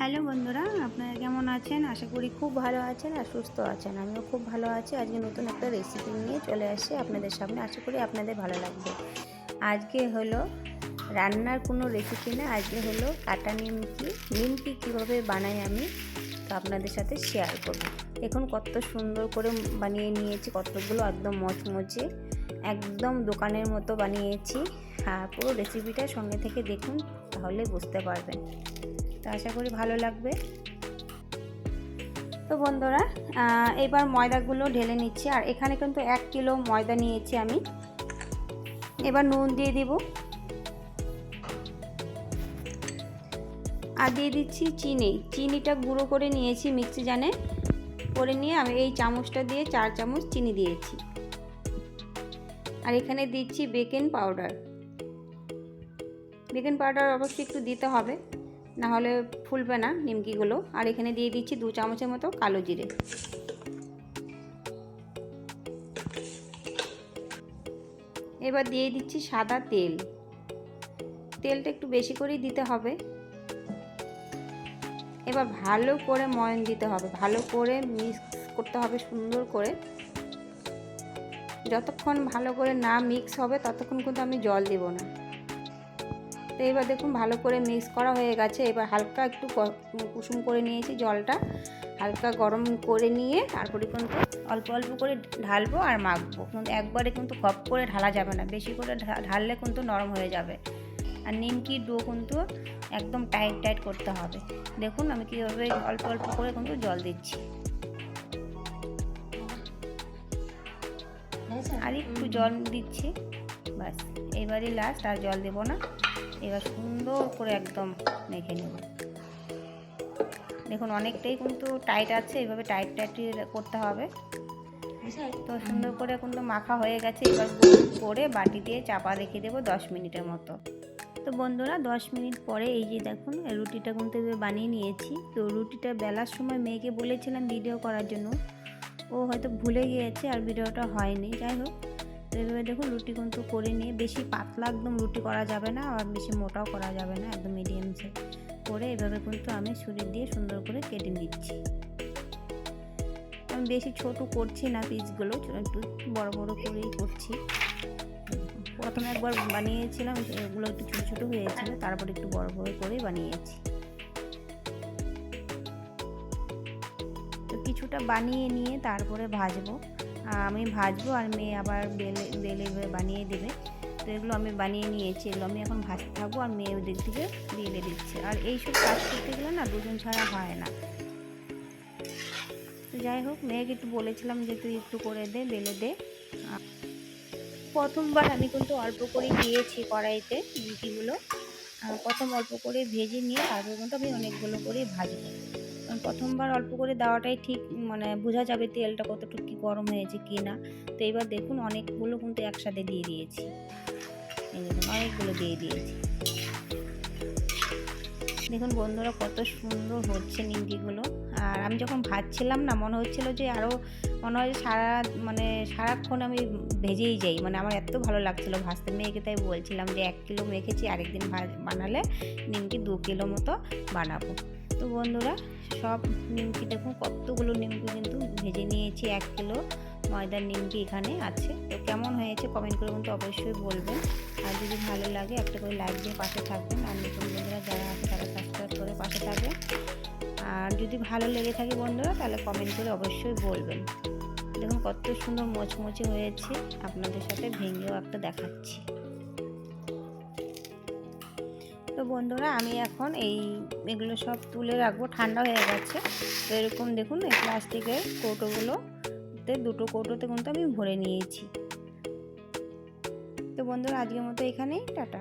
Hello বন্ধুরা, আপনারা কেমন আছেন? আশা করি খুব ভালো আছেন আর সুস্থ আছেন। আমিও খুব ভালো আছি। আজকে নতুন একটা রেসিপি নিয়ে চলে আসছি আপনাদের সামনে। আশা করি আপনাদের ভালো লাগবে। আজকে হলো রান্নার কোনো রেসিপি না, আজকে হলো কাটা নিমকি। নিমকি কীভাবে বানাই আমি তো আপনাদের সাথে শেয়ার করব। দেখুন কত সুন্দর করে বানিয়ে নিয়েছি, কতগুলো একদম মচমচে, একদম দোকানের মতো বানিয়েছি। আর পুরো রেসিপিটা সঙ্গে থেকে দেখুন, তাহলে বুঝতে পারবেন। তো আশা করি ভালো লাগবে। তো বন্ধুরা, এবার ময়দাগুলো ঢেলে নিচ্ছি। আর এখানে কিন্তু 1 কিলো ময়দা নিয়েছি আমি। এবার নুন দিয়ে দিব আর দিয়ে দিচ্ছি চিনিটা গুঁড়ো করে নিয়েছি মিক্সি জানে করে নিয়ে আমি এই চামচটা দিয়ে 4 চামচ চিনি দিয়েছি। আর এখানে দিচ্ছি বেকিং পাউডার অবশ্যই একটু দিতে হবে, না হলে ফুলবে না নিমকিগুলো। আর এখানে দিয়ে দিচ্ছি 2 চামচের মতো কালো জিরে। এবার দিয়ে দিচ্ছি সাদা তেলটা একটু বেশি করেই দিতে হবে। এবার ভালো করে ময়ান দিতে হবে, ভালো করে মিক্স করতে হবে সুন্দর করে। যতক্ষণ ভালো করে না মিক্স হবে ততক্ষণ কিন্তু আমি জল দেব না। তো এবার দেখুন ভালো করে মিক্স করা হয়ে গেছে। এবার হালকা একটু কুসুম করে নিয়েছি, জলটা হালকা গরম করে নিয়ে তারপরে কিন্তু অল্প অল্প করে ঢালবো আর মাখবো। কিন্তু একবারে কিন্তু খপ করে ঢালা যাবে না, বেশি করে ঢাললে কিন্তু নরম হয়ে যাবে। আর নিমকি ডো কিন্তু একদম টাইট করতে হবে। দেখুন আমি কীভাবে অল্প অল্প করে কিন্তু জল দিচ্ছি, আর একটু জল দিচ্ছি, ব্যাস এবারই লাস্ট, আর জল দেব না। এবার সুন্দর করে একদম মেখে নেব। দেখুন অনেকটাই কিন্তু টাইট আছে, এইভাবে টাইট করতে হবে। তো সুন্দর করে কিন্তু মাখা হয়ে গেছে। এবার করে বাটি দিয়ে চাপা রেখে দেবো 10 মিনিটের মতো। তো বন্ধুরা 10 মিনিট পরে এই যে দেখুন রুটিটা কিন্তু বানিয়ে নিয়েছি। তো রুটিটা বেলার সময় মেয়েকে বলেছিলাম ভিডিও করার জন্য, ও হয়তো ভুলে গিয়েছে আর ভিডিওটা হয়নি। যাই হোক, তো এইভাবে দেখুন রুটি কিন্তু করে নিয়ে, বেশি পাতলা একদম রুটি করা যাবে না আর বেশি মোটাও করা যাবে না, একদম মিডিয়াম করে এভাবে কিন্তু আমি ছুরি দিয়ে সুন্দর করে কেটে নিচ্ছি। আমি বেশি ছোট করছি না পিসগুলো, একটু বড় বড় করেই করছি। প্রথমে একবার বানিয়েছিলাম, এগুলো একটু ছোটো ছোটো হয়েছিল, তারপরে একটু বড় বড় করে বানিয়েছি। তো কিছুটা বানিয়ে নিয়ে তারপরে ভাজবো, আমি ভাজবো আর মেয়ে আবার বেলে বানিয়ে দেবে। তো এগুলো আমি বানিয়ে নিয়েছি, এগুলো আমি এখন ভাজতে থাকবো আর মেয়ে ওই দিক থেকে বেলে দিচ্ছে। আর এইসব কাজ করতে গেলে না দুজন ছাড়া হয় না। তো যাই হোক, মেয়েকে একটু বলেছিলাম যে তুই একটু করে দে, বেলে দে। প্রথমবার আমি কিন্তু অল্প করে দিয়েছি কড়াইতে নিমকিগুলো। প্রথম অল্প করে ভেজে নিয়ে তারপর কিন্তু আমি অনেকগুলো করে ভাজবো। প্রথমবার অল্প করে দেওয়াটাই ঠিক, মানে বোঝা যাবে তেলটা কতটুকু কি গরম হয়েছে কি না। তো এবার দেখুন অনেকগুলো কিন্তু একসাথে দিয়ে দিয়েছি, এই দেখুন অনেকগুলো দিয়ে দিয়েছি। দেখুন বন্ধুরা কত সুন্দর হচ্ছে নিমকিগুলো। আর আমি যখন ভাজছিলাম না মনে হচ্ছিল যে আরও মনে হয় সারাক্ষণ আমি ভেজেই যাই, মানে আমার এত ভালো লাগছিলো ভাজতে। মেয়েকে তাই বলছিলাম যে 1 কিলো মেখেছি, আরেকদিন বানালে নিমকি 2 কিলো মতো বানাবো। তো বন্ধুরা সব নিমকি দেখুন কতগুলো নিমকি কিন্তু ভেজে নিয়েছি, 1 কিলো ময়দার নিমকি এখানে আছে। তো কেমন হয়েছে কমেন্ট করে কিন্তু অবশ্যই বলবেন। আর যদি ভালো লাগে একটা করে লাইক দিয়ে পাশে থাকবেন। আর নতুন বন্ধুরা যারা আছে তারা সাবস্ক্রাইব করে পাশে থাকবেন। আর যদি ভালো লেগে থাকে বন্ধুরা তাহলে কমেন্ট করে অবশ্যই বলবেন। দেখুন কত সুন্দর মচমচে হয়েছে, আপনাদের সাথে ভেঙেও একটা দেখাচ্ছি। তো বন্ধুরা আমি এখন এগুলো সব তুলে রাখবো, ঠান্ডা হয়ে গেছে। তো এরকম দেখুন এই প্লাস্টিকের কৌটোগুলোতে, দুটো কৌটোতে কিন্তু আমি ভরে নিয়েছি। তো বন্ধুরা আজকের মতো এখানেই, টাটা।